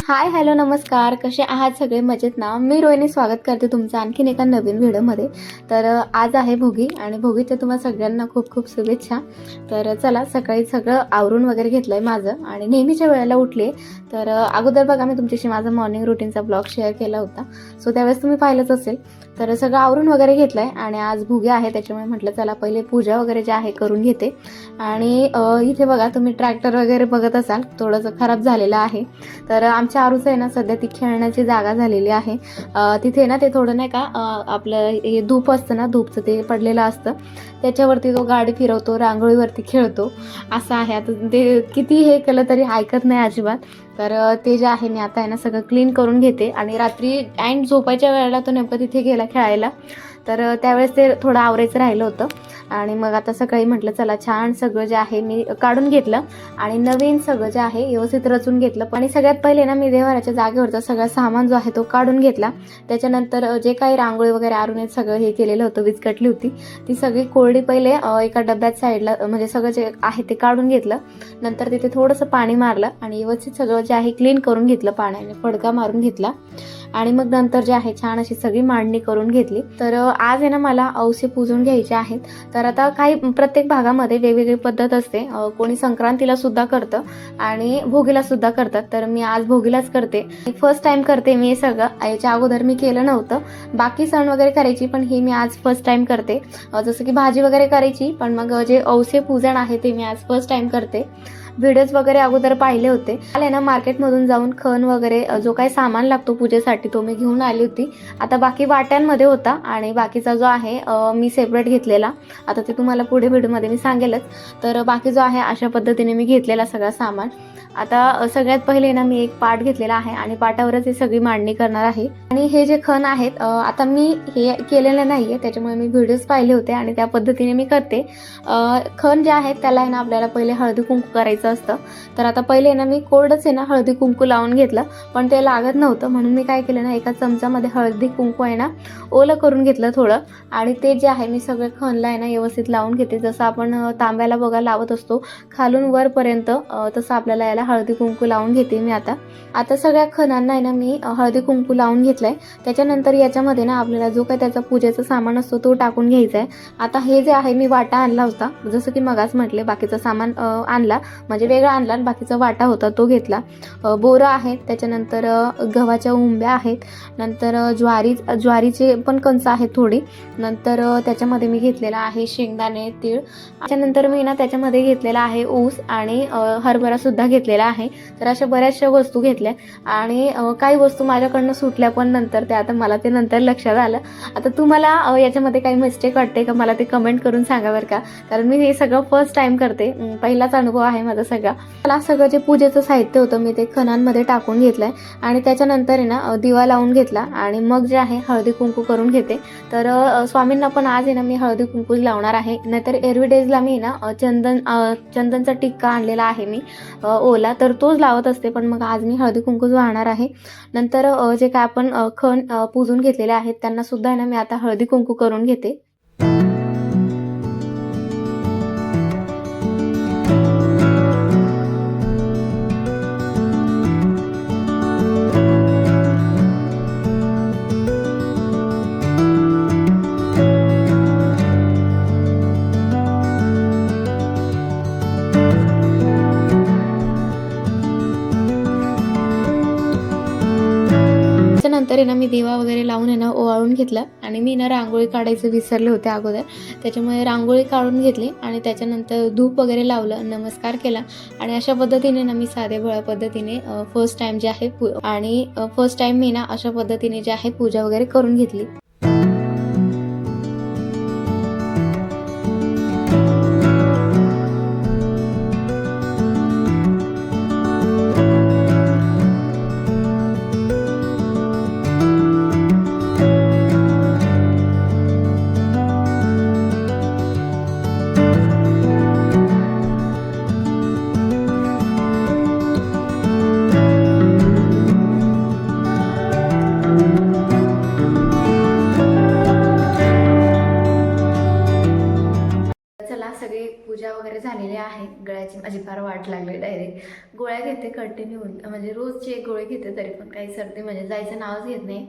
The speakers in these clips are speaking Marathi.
हाय हॅलो नमस्कार, कसे आहात सगळे? मजेत ना? मी रोहिणी स्वागत करते तुमचं आणखीन एका नवीन व्हिडिओमध्ये. तर आज आहे भोगी आणि भोगीच्या तुम्हाला सगळ्यांना खूप खूप शुभेच्छा. तर चला, सकाळी सगळं आवरून वगैरे घेतलं आहे माझं आणि नेहमीच्या वेळेला उठली आहे. तर अगोदर बघा मी तुमच्याशी माझा मॉर्निंग रुटीनचा ब्लॉग शेअर केला होता, सो त्यावेळेस तुम्ही पाहिलंच असेल. तर सगळं आवरून वगैरे घेतलं आहे आणि आज भोगी आहे, त्याच्यामुळे म्हटलं चला पहिले पूजा वगैरे जे आहे करून घेते. आणि इथे बघा तुम्ही ट्रॅक्टर वगैरे बघत असाल, थोडंसं खराब झालेलं आहे. तर आमच्या आरूचं आहे ना सध्या ती खेळण्याची जागा झालेली आहे. तिथे ना ते थोडं नाही का आपलं हे धूप असतं ना, धूपचं ते पडलेलं असतं, त्याच्यावरती तो गाडी फिरवतो, रांगोळीवरती खेळतो, असं आहे. आता ते किती हे केलं तरी ऐकत नाही अजिबात. तर ते जे आहे मी आता आहे ना सगळं क्लीन करून घेते. आणि रात्री अँड झोपायच्या वेळेला तो नेमकं तिथे गेला खेळायला, तर त्यावेळेस ते थोडं आवरायचं राहिलं होतं. आणि मग आता सकाळी म्हटलं चला छान सगळं जे आहे मी काढून घेतलं आणि नवीन सगळं जे आहे व्यवस्थित रचून घेतलं. आणि सगळ्यात पहिले ना मी देवाऱ्याच्या जागेवरचा सगळा सामान जो आहे तो काढून घेतला. त्याच्यानंतर जे काही रांगोळी वगैरे आरून सगळं हे केलेलं होतं, विस्कटली होती ती सगळी कोरडी पहिले एका डब्यात साईडला, म्हणजे सगळं जे आहे ते काढून घेतलं. नंतर तिथे थोडंसं पाणी मारलं आणि व्यवस्थित सगळं जे आहे क्लीन करून घेतलं, पाण्याने फडका मारून घेतला. आणि मग नंतर जे आहे छान अशी सगळी मांडणी करून घेतली. तर आज आहे ना मला औसे पूजून घ्यायचे आहेत. तर आता काही प्रत्येक भागामध्ये वेगवेगळी पद्धत असते, कोणी संक्रांतीला सुद्धा करतं आणि भोगीला सुद्धा करतात. तर मी आज भोगीलाच करते, फर्स्ट टाइम करते मी हे सगळं. याच्या अगोदर मी केलं नव्हतं, बाकी सण वगैरे करायची, पण हे मी आज फर्स्ट टाइम करते. जसं की भाजी वगैरे करायची, पण मग जे औसे पूजन आहे ते मी आज फर्स्ट टाइम करते. व्हिडिओज वगैरे अगोदर पाहिले होते. आले ना मार्केटमधून जाऊन खण वगैरे जो काही सामान लागतो पूजेसाठी तो मी घेऊन आली होती. आता बाकी वाट्यांमध्ये होता आणि बाकीचा जो आहे मी सेपरेट घेतलेला. आता ते तुम्हाला पुढे व्हिडिओमध्ये मी सांगेलच. तर बाकी जो आहे अशा पद्धतीने मी घेतलेला सगळा सामान. आता सगळ्यात पहिले ना मी एक पाट घेतलेला आहे आणि पाटावरच हे सगळी मांडणी करणार आहे. आणि हे जे खण आहेत आता मी हे केलेलं नाही आहे, त्याच्यामुळे मी व्हिडिओज पाहिले होते आणि त्या पद्धतीने मी करते. खण जे आहेत त्याला आहे ना आपल्याला पहिले हळदी कुंकू करायचं असतं. तर आता पहिले ना मी कोरडंच आहे ना हळदी कुंकू लावून घेतलं, पण ते लागत नव्हतं, म्हणून मी काय केलं ना एका चमचामध्ये हळदी कुंकू आहे ना ओलं करून घेतलं थोडं. आणि ते जे आहे मी सगळं खणला आहे ना व्यवस्थित लावून घेते. जसं आपण तांब्याला बघा लावत असतो खालून वरपर्यंत, तसं आपल्याला याला हळदी कुंकू लावून घेते मी. आता सगळ्या खणांना आहे ना मी हळदी कुंकू लावून घेतलंय. त्याच्यानंतर याच्यामध्ये ना आपल्याला जो काही त्याचा पूजेचा सामान असतो तो टाकून घ्यायचा आहे. आता हे जे आहे मी वाटा आणला होता, जसं की मगाच म्हटले, बाकीचं सामान आणला म्हणजे वेगळा आणला आणि बाकीचा वाटा होता तो घेतला. बोरं आहेत, त्याच्यानंतर गव्हाच्या उंब्या आहेत, नंतर ज्वारीचे पण कणसं आहेत थोडी, नंतर त्याच्यामध्ये मी घेतलेला आहे शेंगदाणे, तीळ. त्याच्यानंतर मी ना त्याच्यामध्ये घेतलेला आहे ऊस आणि हरभरा सुद्धा घेतलेला आहे. तर अशा बऱ्याचशा वस्तू घेतल्या आणि काही वस्तू माझ्याकडनं सुटल्या पण नंतर, त्या आता मला ते नंतर लक्षात आलं. आता तुम्हाला याच्यामध्ये काही मिस्टेक वाटते का मला ते कमेंट करून सांगा बरं का, कारण मी हे सगळं फर्स्ट टाइम करते, पहिलाच अनुभव आहे माझा सगळा. मला सगळं जे पूजेचं साहित्य होतं मी ते खणांमध्ये टाकून घेतलंय आणि त्याच्यानंतर आहे ना दिवा लावून घेतला आणि मग जे आहे हळदी कुंकू करून घेते. तर स्वामींना पण आज आहे ना मी हळदी कुंकू लावणार आहे. नाहीतर एरवी डेजला मी ना चंदनचा टिक्का आणलेला आहे मी ओला, तर तोच लावत असते, पण मग आज मी हळदी कुंकूच वाहणार आहे. नंतर जे काय आपण खण पूजून घेतलेले आहेत त्यांना सुद्धा आहे ना मी आता हळदी कुंकू करून घेते. त्याच्यानंतर आहे ना मी दिवा वगैरे लावून आहे ना ओवाळून घेतला आणि मी ना रांगोळी काढायचं विसरले होते अगोदर, त्याच्यामुळे रांगोळी काढून घेतली आणि त्याच्यानंतर धूप वगैरे लावलं, नमस्कार केला. आणि अशा पद्धतीने ना मी साध्या भोळ्या पद्धतीने फर्स्ट टाइम जे आहे आणि फर्स्ट टाइम मी ना अशा पद्धतीने जे आहे पूजा वगैरे करून घेतली. सगळी पूजा वगैरे झालेली आहे. गळ्याची माझी फार वाट लागली, डायरेक्ट वगैरे गोळ्या घेते कंटिन्यू, म्हणजे रोजची एक गोळी घेते, तरी पण काही सर्दी म्हणजे जायचं नावच घेत नाही.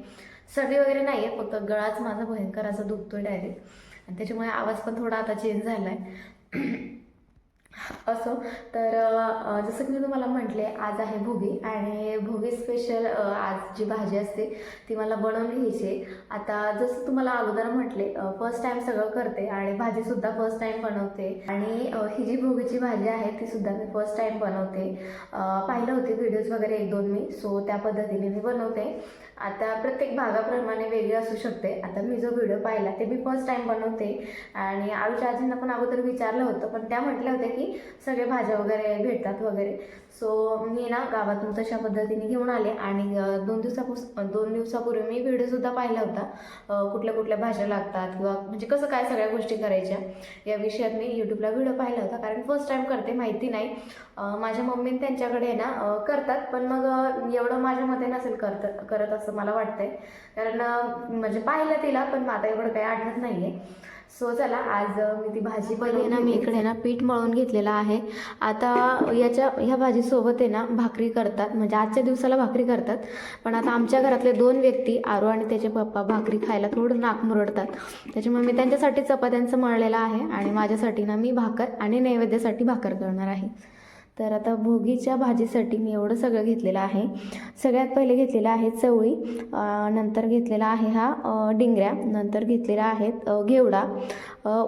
सर्दी वगैरे नाही आहे, फक्त गळाच माझा भयंकर असा दुखतोय डायरेक्ट, आणि त्याच्यामुळे आवाज पण थोडा आता चेंज झाला आहे. असो, तर जसं की मी तुम्हाला म्हटले, आज आहे भोगी, आणि भोगी स्पेशल आज जी भाजी असते ती मला बनवून घ्यायची. आता जसं तुम्हाला अगोदर म्हटले, फर्स्ट टाईम सगळं करते आणि भाजीसुद्धा फर्स्ट टाईम बनवते, आणि ही जी भोगीची भाजी आहे ती सुद्धा मी फर्स्ट टाईम बनवते. पाहिलं होते व्हिडिओज वगैरे 1-2 मी, सो त्या पद्धतीने मी बनवते. आता प्रत्येक भागाप्रमाणे वेगळी असू शकते. आता मी जो व्हिडिओ पाहिला ते मी फर्स्ट टाईम बनवते, आणि आळूच्या आजींना पण अगोदर विचारलं होतं, पण त्या म्हटल्या होत्या की सगळे भाज्या वगैरे भेटतात वगैरे. सो मी ना गावातून तशा पद्धतीने घेऊन आले, आणि 2 दिवसापूर्वी मी व्हिडिओसुद्धा पाहिला होता, कुठल्या कुठल्या भाज्या लागतात किंवा म्हणजे कसं काय सगळ्या गोष्टी करायच्या या विषयात मी यूट्यूबला व्हिडिओ पाहिला होता. कारण फर्स्ट टाईम करते, माहिती नाही. माझ्या मम्मी त्यांच्याकडे ना करतात, पण मग एवढं माझ्या मते नसेल करत असं मला वाटतंय, कारण म्हणजे पाहिलं तिला, पण मग आता एवढं काही आठवत नाही आहे. सो चला, आज मी ती भाजी बनवली ना. मी इकडे ना पीठ मळून घेतलेलं आहे. आता ह्या भाजीसोबत आहे ना भाकरी करतात, म्हणजे आजच्या दिवसाला भाकरी करतात, पण आता आमच्या घरातले 2 व्यक्ती, आरू आणि त्याचे पप्पा, भाकरी खायला थोडं नाक मुरडतात, त्याच्यामुळे मी त्यांच्यासाठी चपात्यांचं मळलेलं आहे, आणि माझ्यासाठी ना मी भाकर आणि नैवेद्यासाठी भाकर करणार आहे. तर आता भोगीच्या भाजीसाठी मी एवढं सगळं घेतलेलं आहे. सगळ्यात पहिले घेतलेलं आहे चवळी, नंतर घेतलेला आहे हा डिंगऱ्या, नंतर घेतलेला आहेत घेवडा,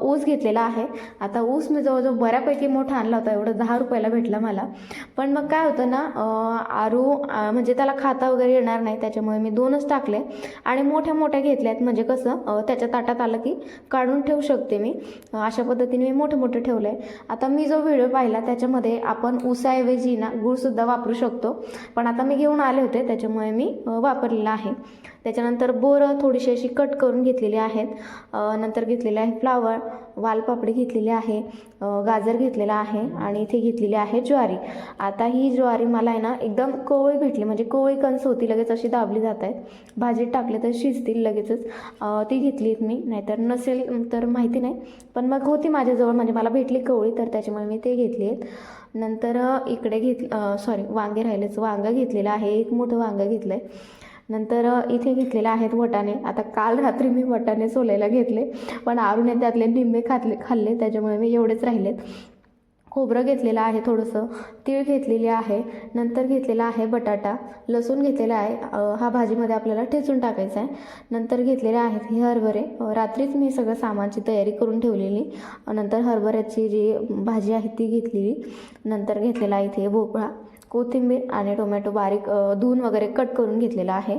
ऊस घेतलेला आहे. आता ऊस मी जवळजवळ बऱ्यापैकी मोठा आणला होता, एवढं 10 रुपयाला भेटला मला. पण मग काय होतं ना, आरू म्हणजे त्याला खाता वगैरे येणार नाही, त्याच्यामुळे मी 2च टाकले, आणि मोठ्या मोठ्या घेतल्यात, म्हणजे कसं त्याच्या ताटात आलं की काढून ठेवू शकते मी. अशा पद्धतीने मी मोठे मोठे ठेवलं आहे. आता मी जो व्हिडिओ पाहिला त्याच्यामध्ये आपण ऊसाऐवजी ना गूळसुद्धा वापरू शकतो, पण आता मी घेऊन आले होते त्याच्यामुळे मी वापरलेला आहे. त्याच्यानंतर बोरं थोडीशी अशी कट करून घेतलेली आहेत. नंतर घेतलेले आहे फ्लावर, वालपापडी घेतलेली आहे, गाजर घेतलेला आहे, आणि इथे घेतलेली आहे ज्वारी. आता ही ज्वारी मला आहे ना एकदम कोवळी भेटली, म्हणजे कोवळी कणस होती, लगेच अशी दाबली जात आहेत, भाजीत टाकले तर शिजतील लगेचच. ती घेतली मी, नाहीतर नसेल तर माहिती नाही, पण मग होती माझ्याजवळ, म्हणजे मला भेटली कोवळी, तर त्याच्यामुळे मी ते घेतली आहेत. नंतर इकडे वांगे राहिलेच, वांगं घेतलेलं आहे, एक मोठं वांगं घेतलं आहे. नंतर इथे घेतलेले आहेत वटाणे. आता काल रात्री मी वटाणे सोलायला घेतले, पण आरूने त्यातले निम्मे खाल्ले, त्याच्यामुळे मी एवढेच राहिलेत. खोबरं घेतलेलं आहे थोडंसं, तीळ घेतलेली आहे, नंतर घेतलेला आहे बटाटा, लसूण घेतलेला आहे, हा भाजीमध्ये आपल्याला ठेचून टाकायचा आहे. नंतर घेतलेले आहेत हे हरभरे, रात्रीच मी सगळं सामानची तयारी करून ठेवलेली. नंतर हरभऱ्याची जी भाजी आहे ती घेतलेली. नंतर घेतलेला आहे इथे भोपळा, कोथिंबीर आणि टोमॅटो बारीक धुवून वगैरे कट करून घेतलेला आहे.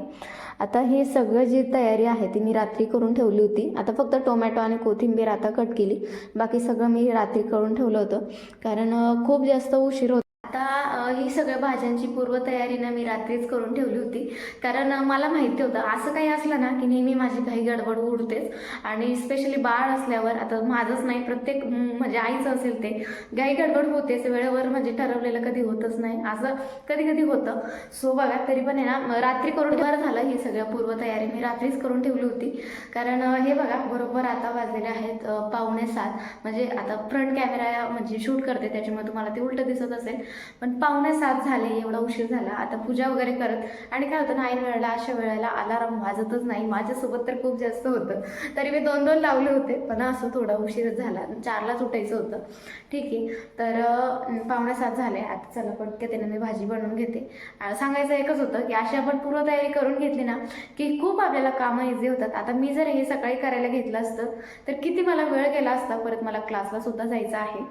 आता हे सगळं जी तयारी आहे ती मी रात्री करून ठेवली होती. आता फक्त टोमॅटो आणि कोथिंबीर आता कट केली, बाकी सगळं मी रात्री करून ठेवलं होतं, कारण खूप जास्त उशीर होता. आता ही सगळ्या भाज्यांची पूर्वतयारी ना मी रात्रीच करून ठेवली होती, कारण मला माहिती होतं असं काही असलं ना की नेहमी माझी काही गडबड उडतेच, आणि स्पेशली बाळ असल्यावर, आता माझंच नाही प्रत्येक म्हणजे आईचं असेल ते, काही गडबड होतेच, वेळेवर म्हणजे ठरवलेलं कधी होतच नाही, असं कधी कधी होतं. सो बघा, तरी पण आहे ना रात्री करून बरं झालं, ही सगळ्या पूर्वतयारी मी रात्रीच करून ठेवली होती. कारण हे बघा, बरोबर आता वाजलेले आहेत 6:45, म्हणजे आता फ्रंट कॅमेरा म्हणजे शूट करते त्याच्यामुळे तुम्हाला ते उलटं दिसत असेल, पण 6:45 झाले, एवढा उशीर झाला. आता पूजा वगैरे करत, आणि काय होतं ना, ऐन वेळेला अशा वेळेला अलार्म वाजतच नाही, माझ्यासोबत तर खूप जास्त होतं, तरी मी 2-2 लावले होते, पण असं थोडा उशीर झाला, 4लाच उठायचं होतं. ठीक आहे, तर 6:45 झाले. आता चला पटकन मी भाजी बनवून घेते. सांगायचं एकच होतं की अशी आपण पूर्वतयारी करून घेतली ना की खूप आपल्याला कामं इझी होतात. आता मी जर हे सकाळी करायला घेतलं असतं तर किती मला वेळ गेला असता, परत मला क्लासला सुद्धा जायचं आहे,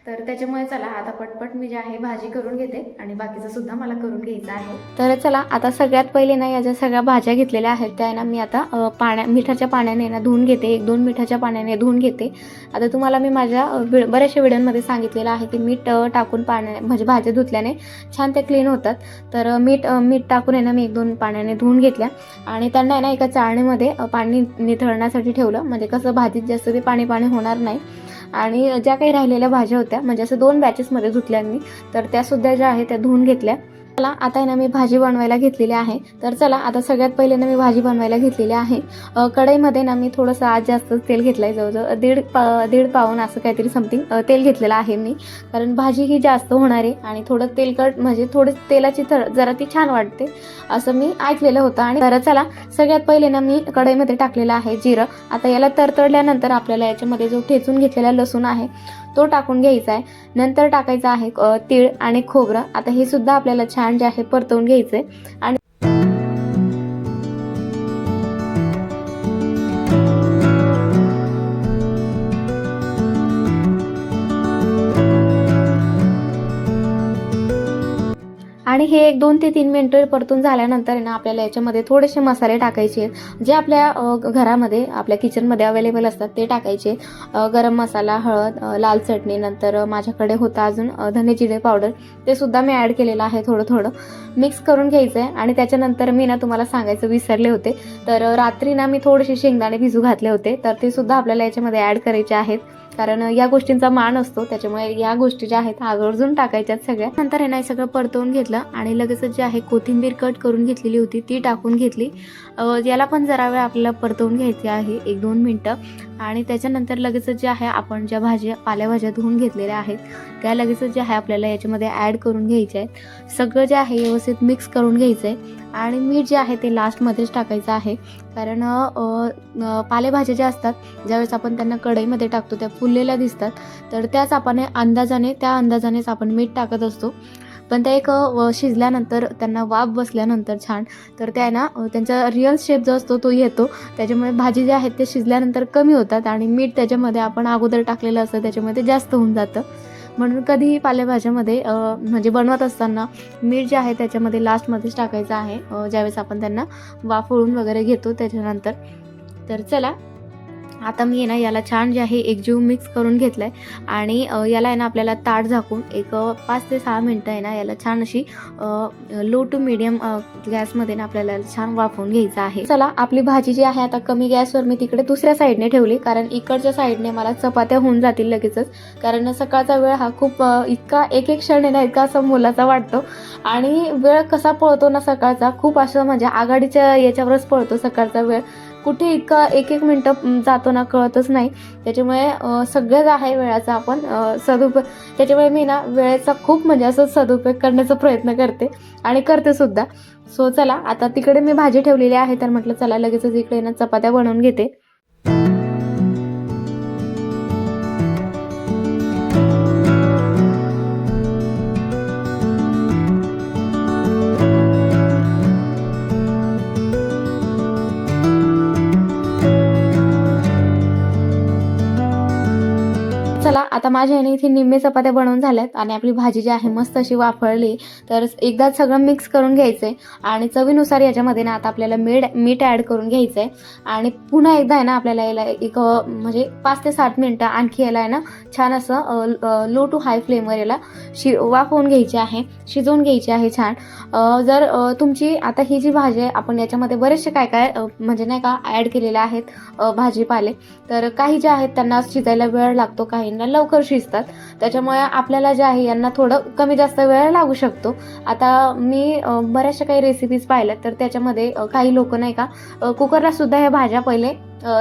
तर त्याच्यामुळे चला आता पटपट मी जे आहे भाजी करून घेते, आणि बाकीचं सुद्धा मला करून घ्यायचं आहे. तर चला, आता सगळ्यात पहिले ना या ज्या सगळ्या भाज्या घेतलेल्या आहेत त्या ना मी आता मिठाच्या पाण्याने ना धुवून घेते, 1-2 मिठाच्या पाण्याने धुवून घेते. आता तुम्हाला मी माझ्या बऱ्याचशा व्हिडिओमध्ये सांगितलेलं आहे की मीठ टाकून म्हणजे भाज्या धुतल्याने छान त्या क्लीन होतात. तर मीठ टाकून आहे ना मी 1-2 पाण्याने धुवून घेतल्या, आणि त्यांना आहे ना एका चाळणीमध्ये पाणी निथळण्यासाठी ठेवलं, म्हणजे कसं भाजीत जास्त ते पाणी होणार नाही. आणि ज्या काही राहिलेल्या भाज्या होत्या, म्हणजे असं 2 बॅचेसमध्ये धुतल्या मी, तर त्यासुद्धा ज्या आहेत त्या धुवून घेतल्या. चला आता आहे ना मी भाजी बनवायला घेतलेली आहे. तर चला आता सगळ्यात पहिले ना मी भाजी बनवायला घेतलेली आहे. कढईमध्ये ना मी थोडंसं आज जास्तच तेल घेतलं आहे, जवळजवळ दीड पाऊण असं काहीतरी समथिंग तेल घेतलेलं आहे मी, कारण भाजी ही जास्त होणार आहे आणि थोडं तेलकट म्हणजे थोडं तेलाची जरा ती छान वाटते असं मी ऐकलेलं होतं. आणि तर चला सगळ्यात पहिले ना मी कढईमध्ये टाकलेलं आहे जिरं. आता याला तडतडल्यानंतर आपल्याला याच्यामध्ये जो ठेचून घेतलेला लसूण आहे तो टाकून घ्यायचा आहे. नंतर टाकायचं आहे तीळ आणि खोबरं. आता हे सुद्धा आपल्याला छान जे आहे परतवून घ्यायचं आहे. आणि आणि हे 1 2 ते 3 मिनिटं परतून झाल्यानंतर आहे ना आपल्याला याच्यामध्ये थोडेसे मसाले टाकायचे जे आपल्या घरामध्ये आपल्या किचनमध्ये अवेलेबल असतात ते टाकायचे. गरम मसाला, हळद, लाल चटणी, नंतर माझ्याकडे होता अजून धने जिरे पावडर, ते सुद्धा मी ॲड केलेलं आहे. थोडं मिक्स करून घ्यायचं आहे. आणि त्याच्यानंतर मी ना तुम्हाला सांगायचं विसरले होते, तर रात्री ना मी थोडेसे शेंगदाणे भिजू घातले होते, तर ते सुद्धा आपल्याला याच्यामध्ये ॲड करायचे आहेत, कारण या गोष्टींचा मान असतो, त्याच्यामुळे या गोष्टी ज्या आहेत आवर्जून टाकायच्यात सगळ्या. नंतर हे नाही सगळं परतवून घेतलं आणि लगेचच जे आहे कोथिंबीर कट करून घेतलेली होती ती टाकून घेतली. याला पण जरा वेळ आपल्याला परतवून घ्यायची आहे, 1 2 मिनटं. आणि त्याच्यानंतर लगेचच जे आहे आपण ज्या पालेभाज्या धुवून घेतलेल्या आहेत त्या लगेचच जे आहे आपल्याला याच्यामध्ये ॲड करून घ्यायच्या आहेत. सगळं जे आहे व्यवस्थित मिक्स करून घ्यायचं आहे. आणि मीठ जे आहे ते लास्टमध्येच टाकायचं आहे, कारण पालेभाज्या ज्या असतात ज्यावेळेस आपण त्यांना कढईमध्ये टाकतो त्या फुललेल्या दिसतात, तर त्याच आपण त्या अंदाजानेच आपण मीठ टाकत असतो. पण त्या एक शिजल्यानंतर त्यांना वाफ बसल्यानंतर छान, तर त्या ना त्यांचा रिअल शेप जो असतो तो येतो. त्याच्यामुळे भाजी जे आहेत ते शिजल्यानंतर कमी होतात आणि मीठ त्याच्यामध्ये आपण अगोदर टाकलेलं असतं त्याच्यामध्ये जास्त होऊन जातं. म्हणून कधीही पालेभाज्यामध्ये म्हणजे बनवत असताना मीठ जे आहे त्याच्यामध्ये लास्टमध्येच टाकायचं आहे, ज्यावेळेस आपण त्यांना वाफवून वगैरे घेतो त्याच्यानंतर. तर चला आता मी ना याला छान जे आहे एकजीव मिक्स करून घेतलं आहे. आणि याला आहे ना आपल्याला ताट झाकून एक 5 ते 6 मिनटं आहे ना याला छान अशी लो टू मीडियम गॅसमध्ये ना आपल्याला छान वाफवून घ्यायचं आहे. चला आपली भाजी जी आहे आता कमी गॅसवर मी तिकडे दुसऱ्या साईडने ठेवली, कारण इकडच्या साईडने मला चपात्या होऊन जातील लगेचच, कारण सकाळचा वेळ हा खूप इतका एक क्षण आहे ना इतका असा मोलाचा वाटतो. आणि वेळ कसा पळतो ना सकाळचा, खूप असं म्हणजे आघाडीच्या याच्यावरच पळतो सकाळचा वेळ, कुठे इतका 1 मिनटं जातो ना कळतच नाही. त्याच्यामुळे सगळंच आहे वेळाचा आपण सदुपयोग, त्याच्यामुळे मी ना वेळेचा खूप म्हणजे असं सदुपयोग करण्याचा प्रयत्न करते आणि करते सुद्धा. सो चला आता तिकडे मी भाजी ठेवलेली आहे, तर म्हटलं चला लगेचच इकडे ना चपात्या बनवून घेते. चला आता माझ्या ह्याने इथे निम्मे चपात्या बनवून झाल्यात आणि आपली भाजी जी आहे मस्त अशी वाफळली. तर एकदाच सगळं मिक्स करून घ्यायचं आहे आणि चवीनुसार याच्यामध्ये ना आता आपल्याला मीठ ॲड करून घ्यायचं आहे. आणि पुन्हा एकदा आहे ना आपल्याला याला एक म्हणजे 5 ते 7 मिनटं आणखी याला आहे ना छान असं लो टू हाय फ्लेमवर याला वाफवून घ्यायची आहे, शिजवून घ्यायची आहे छान. जर तुमची आता ही जी भाजी आहे आपण याच्यामध्ये बरेचसे काय म्हणजे नाही का ॲड केलेले आहेत भाजीपाले, तर काही जे आहेत त्यांना शिजायला वेळ लागतो, काहींना लवकर शिजतात, त्याच्यामुळे आपल्याला जे आहे यांना थोडं कमी जास्त वेळ लागू शकतो. आता मी बऱ्याचशा काही रेसिपीज पाहिल्यात, तर त्याच्यामध्ये काही लोक नाही का कुकरला सुद्धा ह्या भाज्या पहिले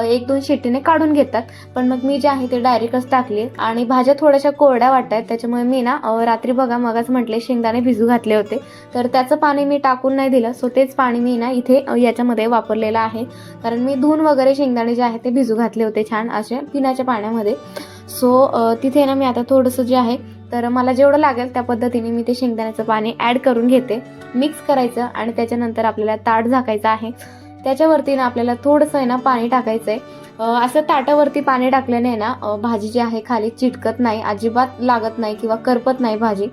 1 2 शिट्टीने काढून घेतात, पण मग मी जे आहे ते डायरेक्टच टाकली. आणि भाज्या थोड्याशा कोरड्या वाटतात, त्याच्यामुळे मी ना रात्री बघा मगाच म्हटले शेंगदाणे भिजू घातले होते, तर त्याचं पाणी मी टाकून नाही दिलं. सो तेच पाणी मी ना इथे याच्यामध्ये वापरलेलं आहे, कारण मी धुवून वगैरे शेंगदाणे जे आहे ते भिजू घातले होते छान असे पिण्याच्या पाण्यामध्ये. सो तिथे ना मी आता थोडंसं जे आहे तर मला जेवढं लागेल त्या पद्धतीने मी ते शेंगदाण्याचं पाणी ॲड करून घेते, मिक्स करायचं आणि त्याच्यानंतर आपल्याला ताट झाकायचं आहे. त्याच्यावरती ना आपल्याला थोडंसं आहे ना पाणी टाकायचं आहे. असं ताटावरती पाणी टाकल्याने ना भाजी जी आहे खाली चिटकत नाही, अजिबात लागत नाही किंवा करपत नाही भाजी,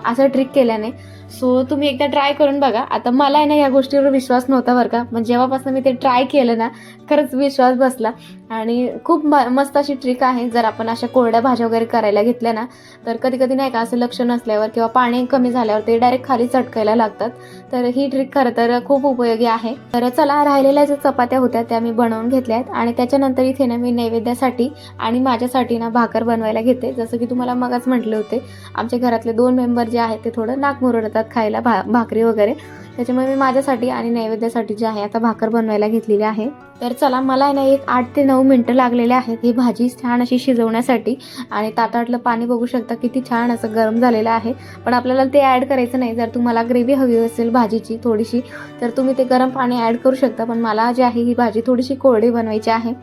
असं ट्रिक केल्याने. सो तुम्ही एकदा ट्राय करून बघा. आता मला आहे ना या गोष्टीवर विश्वास नव्हता बरं का, पण जेव्हापासून मी ते ट्राय केलं ना खरंच विश्वास बसला. आणि खूप मस्त अशी ट्रिक आहे. जर आपण अशा कोरड्या भाज्या वगैरे करायला घेतल्या ना, तर कधी कधी नाही का असं लक्ष नसल्यावर किंवा पाणी कमी झाल्यावर ते डायरेक्ट खाली चटकायला लागतात, तर ही ट्रिक खरं तर खूप उपयोगी आहे. तर चला राहिलेल्या ज्या चपात्या होत्या त्या मी बनवून घेतल्या आहेत आणि त्याच्यानंतर इथे ना मी नैवेद्यासाठी आणि माझ्यासाठी ना भाकर बनवायला घेते. जसं की तुम्हाला मगच म्हटले होते, आमच्या घरातले 2 मेंबर जे आहेत ते थोडं नाक मुरडत करतात खायला भाकरी वगैरे, त्याच्यामुळे मी माझ्यासाठी आणि नैवेद्यासाठी जे आहे आता भाकर बनवायला घेतलेली आहे. तर चला, मला आहे ना एक 8 ते 9 मिनटं लागलेले आहेत ही भाजी छान अशी शिजवण्यासाठी. आणि ताटातलं पाणी बघू शकता किती छान असं गरम झालेलं आहे. पण आपल्याला ते ॲड करायचं नाही. जर तुम्हाला ग्रेव्ही हवी असेल भाजीची थोडीशी तर तुम्ही ते गरम पाणी ॲड करू शकता. पण मला जी आहे ही भाजी थोडीशी कोरडी बनवायची आहे.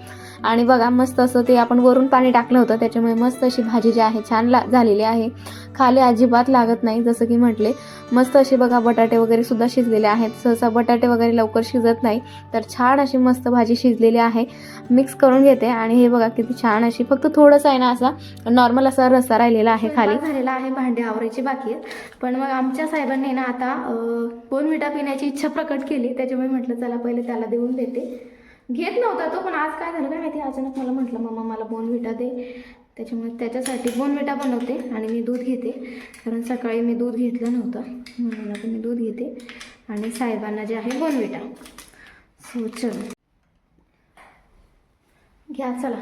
आणि बघा मस्त असं ते आपण वरून पाणी टाकलं होतं त्याच्यामुळे मस्त अशी भाजी जी आहे छान झालेली आहे. खाली अजिबात लागत नाही. जसं की म्हटले मस्त अशी बघा बटाटे वगैरे सुद्धा शिजलेले आहेत. सहसा बटाटे वगैरे लवकर शिजत नाही, तर छान अशी मस्त भाजी शिजलेली आहे. मिक्स करून घेते आणि हे बघा किती छान अशी, फक्त थोडंसं आहे ना असा नॉर्मल असा रस्सा राहिलेला आहे खाली झालेला आहे. भांडे आवरायची बाकी आहेत. पण मग आमच्या साहेबांनी ना आता बोर्नव्हिटा पिण्याची इच्छा प्रकट केली, त्याच्यामुळे म्हटलं चला पहिले त्याला देऊन देते. घेत नव्हता तो, पण आज काय झालं काय माहिती, अचानक मला म्हटलं मम्मा मला बोर्नव्हिटा दे. त्याच्यामुळे त्याच्यासाठी बोर्नव्हिटा बनवते आणि मी दूध घेते, कारण सकाळी मी दूध घेतलं नव्हतं म्हणून आता मी दूध घेते आणि साहेबांना जे आहे बोर्नव्हिटा. सो चल घ्या चला.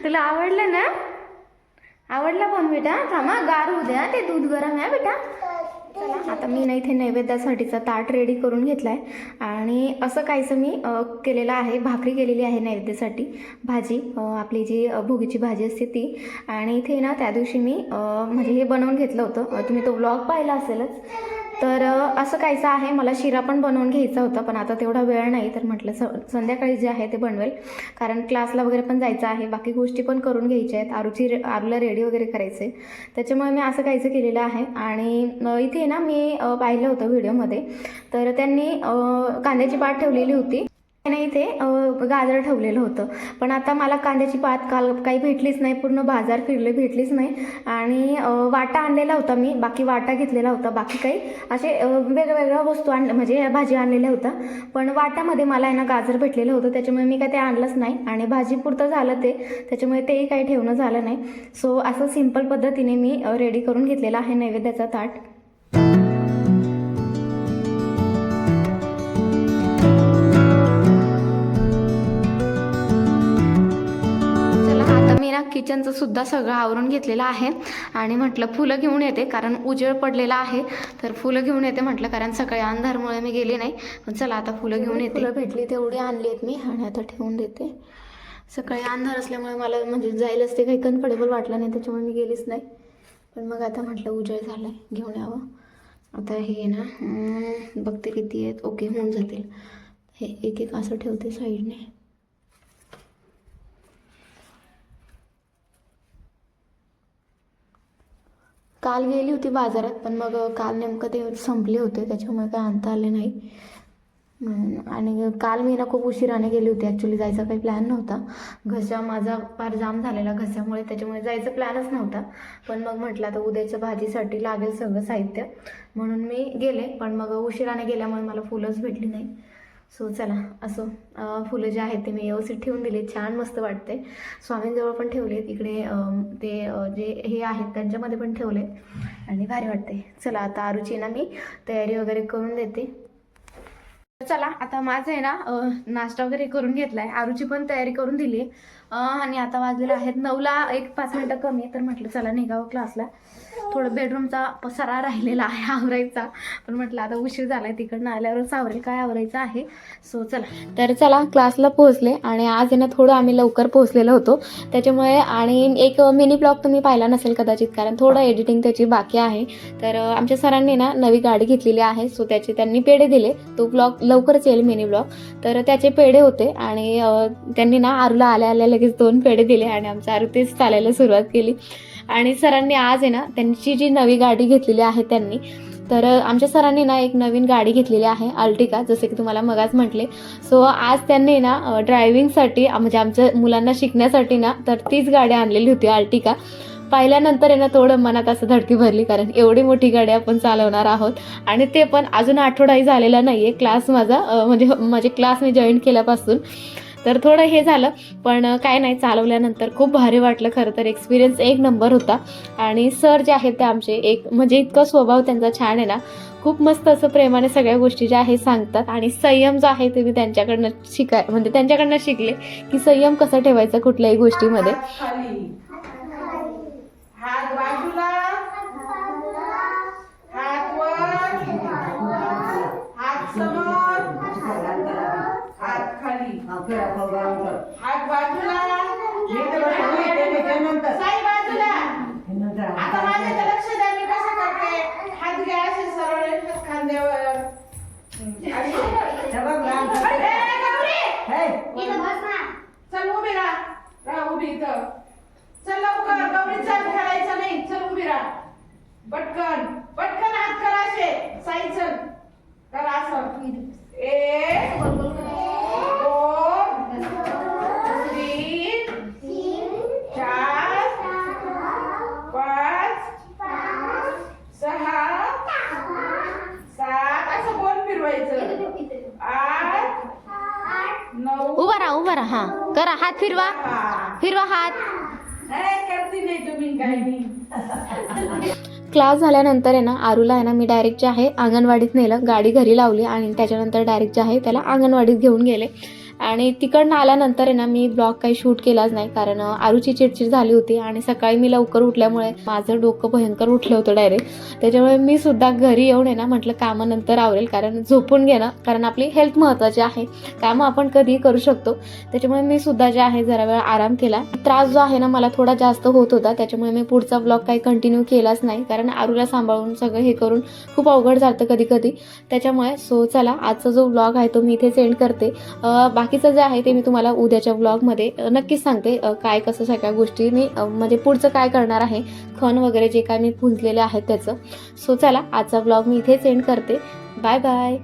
तुला आवडलं ना? आवडला बोर्नव्हिटा? थांबा गार होऊ द्या, ते दूध गरम आहे बेटा. चला आता मी ना इथे नैवेद्यासाठीचा ताट रेडी करून घेतला आहे. आणि असं काहीसं मी केलेलं आहे, भाकरी केलेली आहे नैवेद्यासाठी, भाजी आपली जी भोगीची भाजी असते ती. आणि इथे ना त्या दिवशी मी म्हणजे हे बनवून घेतलं होतं, तुम्ही तो व्लॉग पाहिला असेलच. तर असं काहीसं आहे, मला शिरा पण बनवून घ्यायचा होता पण आता तेवढा वेळ नाही, तर म्हटलं संध्याकाळी जे आहे ते बनवेल, कारण क्लासला वगैरे पण जायचं आहे, बाकी गोष्टी पण करून घ्यायच्या आहेत, आरूला रेडी वगैरे करायचं आहे. त्याच्यामुळे मी असं काहीसं केलेलं आहे. आणि इथे ना मी पाहिलं होतं व्हिडिओमध्ये, तर त्यांनी कांद्याची पात ठेवलेली होती आणि इथे गाजर ठेवलेलं होतं. पण आता मला कांद्याची पात काल काही भेटलीच नाही, पूर्ण बाजार फिरले भेटलीच नाही. आणि वाटा आणलेला होता मी, बाकी वाटा घेतलेला होता, बाकी काही असे वेगवेगळ्या वस्तू म्हणजे भाजी आणलेल्या होत्या. पण वाट्यामध्ये मला आहे ना गाजर भेटलेलं होतं, त्याच्यामुळे मी काही ते आणलंच नाही. आणि भाजीपुरतं झालं ते, त्याच्यामुळे तेही काही ठेवणं झालं नाही. सो असं सिंपल पद्धतीने मी रेडी करून घेतलेला आहे नैवेद्याचा ताट. किचनचं सुद्धा सगळं आवरून घेतलेलं आहे आणि म्हटलं फुलं घेऊन येते, कारण उजेड पडलेला आहे, तर फुलं घेऊन येते म्हटलं, कारण सकाळी अंधारमुळे मी गेले नाही. पण चला आता फुलं घेऊन येते. फुलं भेटली तेवढी आणली आहेत मी आणि आता ठेवून देते. सकाळी अंधार असल्यामुळे मला म्हणजे जायलाच ते काही कम्फर्टेबल वाटलं नाही, त्याच्यामुळे मी गेलीच नाही. पण मग आता म्हटलं उजेड झाला आहे, घेऊन यावं. आता हे ना बघते किती आहेत, ओके होऊन जातील. हे एक एक असं ठेवते साईडने. काल गेली होती बाजारात, पण मग काल नेमकं ते संपले होते, त्याच्यामुळे काय आणता आले नाही. आणि काल मी ना खूप उशिराने गेली होती, ॲक्च्युली जायचा काही प्लॅन नव्हता. घसा माझा फार जाम झालेला घशामुळे, त्याच्यामुळे जायचं प्लॅनच नव्हता. पण मग म्हटलं आता उद्याच्या भाजीसाठी लागेल सगळं साहित्य, म्हणून मी गेले. पण मग उशिराने गेल्यामुळे मला फुलंच भेटली नाही. सो चला असो, फुलं जे आहेत ते मी व्यवस्थित ठेवून दिले, छान मस्त वाटते. स्वामींजवळ पण ठेवलेत, इकडे ते जे हे आहेत त्यांच्यामध्ये पण ठेवले आणि भारी वाटते. चला आता आरूची ना मी तयारी वगैरे करून देते. चला आता माझं आहे ना नाश्ता वगैरे करून घेतला आहे, आरूची पण तयारी करून दिली आहे. आणि आता वाजलेलं आहेत 9ला 1-5 मिनटं कमी आहे, तर म्हटलं चला निघावं क्लासला. थोडं बेडरूमचा पसारा राहिलेला आहे आवरायचा, पण म्हटलं आता उशीर झाला आहे, तिकडनं आल्यावरच आवरेल काय आवरायचं आहे. सो चला, तर चला क्लासला पोहोचले. आणि आज आहे ना थोडं आम्ही लवकर पोहोचलेलो होतो, त्याच्यामुळे. आणि एक मिनी ब्लॉग तुम्ही पाहिला नसेल कदाचित, कारण थोडं एडिटिंग त्याची बाकी आहे. तर आमच्या सरांनी ना नवी गाडी घेतलेली आहे, सो त्याचे त्यांनी पेढे दिले. तो ब्लॉग लवकरच येईल मिनी ब्लॉग. तर त्याचे पेढे होते आणि त्यांनी ना आरूला आल्या आल्या लगेच 2 पेढे दिले आणि आमच्या आरू तेच चालायला सुरुवात केली. आणि सरांनी आज आहे ना त्यांची जी नवी गाडी घेतलेली आहे त्यांनी, तर आमच्या सरांनी ना एक नवीन गाडी घेतलेली आहे अर्टिगा, जसे की तुम्हाला मगाच म्हटले. सो आज त्यांनी ना ड्रायव्हिंगसाठी म्हणजे आमच्या मुलांना शिकण्यासाठी ना तर तीच गाडी आणलेली होती अर्टिगा. पाहिल्यानंतर आहे ना थोडं मनात असं धडकी भरली, कारण एवढी मोठी गाडी आपण चालवणार आहोत आणि ते पण अजून आठवडाही झालेला नाही आहे क्लास माझा म्हणजे क्लास मी जॉईन केल्यापासून. तर थोडं हे झालं, पण काय नाही, चालवल्यानंतर खूप भारी वाटलं. खरं तर एक्सपिरियन्स एक नंबर होता. आणि सर जे आहेत ते आमचे एक म्हणजे इतका स्वभाव त्यांचा छान आहे ना, खूप मस्त असं प्रेमाने सगळ्या गोष्टी ज्या आहेत सांगतात. आणि संयम जो आहे ते मी त्यांच्याकडनं म्हणजे त्यांच्याकडनं शिकले की संयम कसा ठेवायचा कुठल्याही गोष्टीमध्ये. इथं. चल लवकर, गौरी चल, खेळायचं नाही. चल उभी राहा. पटकन पटकन हात करा असे. साई चल करा असं. 1 2 3 4 5 6 7 असं गोल फिरवायचं. 8 9 उभा राहा हा. करा हात फिरवा, फिरवा हात. नाही करती नाही तुम्ही काही नाही. क्लास झाल्यानंतर आहे ना आरूला आहे ना मी डायरेक्ट जे आहे अंगणवाडीत नेलं, गाडी घरी लावली आणि त्याच्यानंतर डायरेक्ट जे आहे त्याला अंगणवाडीत घेऊन गेले. आणि तिकडनं आल्यानंतर आहे ना मी ब्लॉग काही शूट केलाच नाही, कारण आरूची चिडचिड झाली होती आणि सकाळी मी लवकर उठल्यामुळे माझं डोकं भयंकर उठलं होतं डायरेक्ट. त्याच्यामुळे मी सुद्धा घरी येऊन आहे ना म्हटलं कामानंतर आवरेल, कारण झोपून घेणं, कारण आपली हेल्थ महत्त्वाची आहे. कामं आपण कधीही करू शकतो. त्याच्यामुळे मी सुद्धा जे आहे जरा वेळ आराम केला. त्रास जो आहे ना मला थोडा जास्त होत होता, त्याच्यामुळे मी पुढचा ब्लॉग काही कंटिन्यू केलाच नाही, कारण आरूला सांभाळून सगळं हे करून खूप अवघड जातं कधी कधी. त्याच्यामुळे सो चला आजचा जो ब्लॉग आहे तो मी इथे सेंड करते. बाकीचं जे आहे ते मी तुम्हाला उद्याच्या ब्लॉगमध्ये नक्कीच सांगते, काय कसं सगळ्या गोष्टी मी म्हणजे पुढचं काय करणार आहे, खण वगैरे जे काय मी पुंजलेले आहेत त्याचं. सो चला आजचा ब्लॉग मी इथे सेंड करते. Bye bye.